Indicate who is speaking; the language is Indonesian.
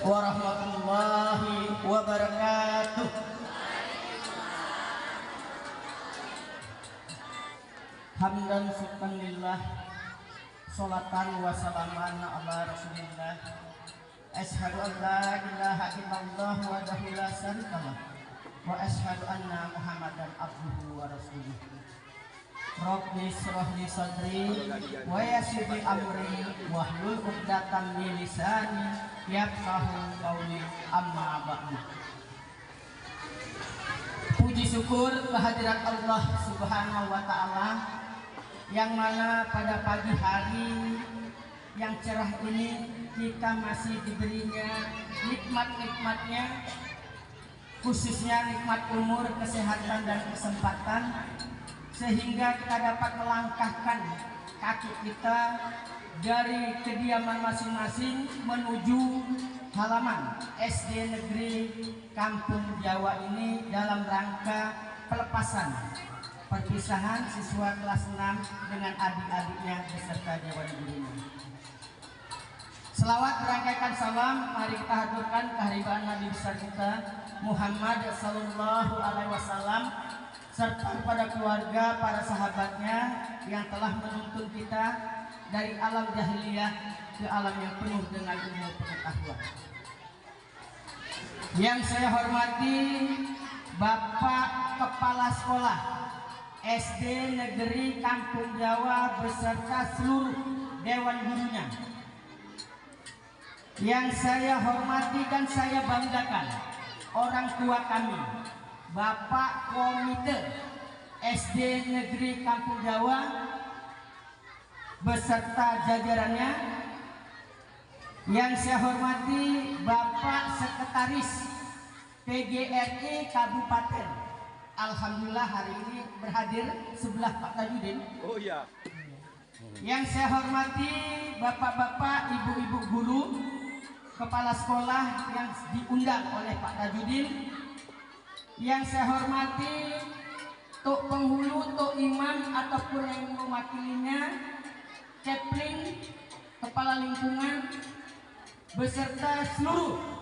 Speaker 1: warahmatullahi wabarakatuh. Hamdan syukran lillah, sholatan wa salaman ala rasulillah. Ashhadu an la ilaha illallah wahdahu la syarikalah wa ashhadu anna muhammadan abduhu wa rasuluh. Rabbi shrah li sadri wa yassir li amri wahlul 'uqdatam min lisani yafqahu qawli, amma ba'du. Puji syukur kehadirat Allah Subhanahu wa taala yang mana pada pagi hari yang cerah ini kita masih diberinya nikmat-nikmatnya, khususnya nikmat umur, kesehatan dan kesempatan, sehingga kita dapat melangkahkan kaki kita dari kediaman masing-masing menuju halaman SD Negeri Kampung Jawa ini dalam rangka pelepasan perpisahan siswa kelas 6 dengan adik-adiknya beserta dewan gurunya. Selawat berangkaikan salam mari kita haturkan kehadiran Nabi besar kita Muhammad sallallahu alaihi wasallam serta kepada keluarga, para sahabatnya yang telah menuntun kita dari alam jahiliyah ke alam yang penuh dengan ilmu pengetahuan. Yang saya hormati Bapak Kepala Sekolah SD Negeri Kampung Jawa beserta seluruh dewan gurunya. Yang saya hormati dan saya banggakan orang tua kami, Bapak Komite SD Negeri Kampung Jawa beserta jajarannya. Yang saya hormati Bapak Sekretaris PGRI Kabupaten. Alhamdulillah hari ini berhadir sebelah Pak Tajudin.
Speaker 2: Oh iya.
Speaker 1: Yang saya hormati bapak-bapak, ibu-ibu guru, kepala sekolah yang diundang oleh Pak Tajudin. Yang saya hormati Tuk Penghulu, Tuk Imam ataupun yang mewakilinya, Kepling, kepala lingkungan beserta seluruh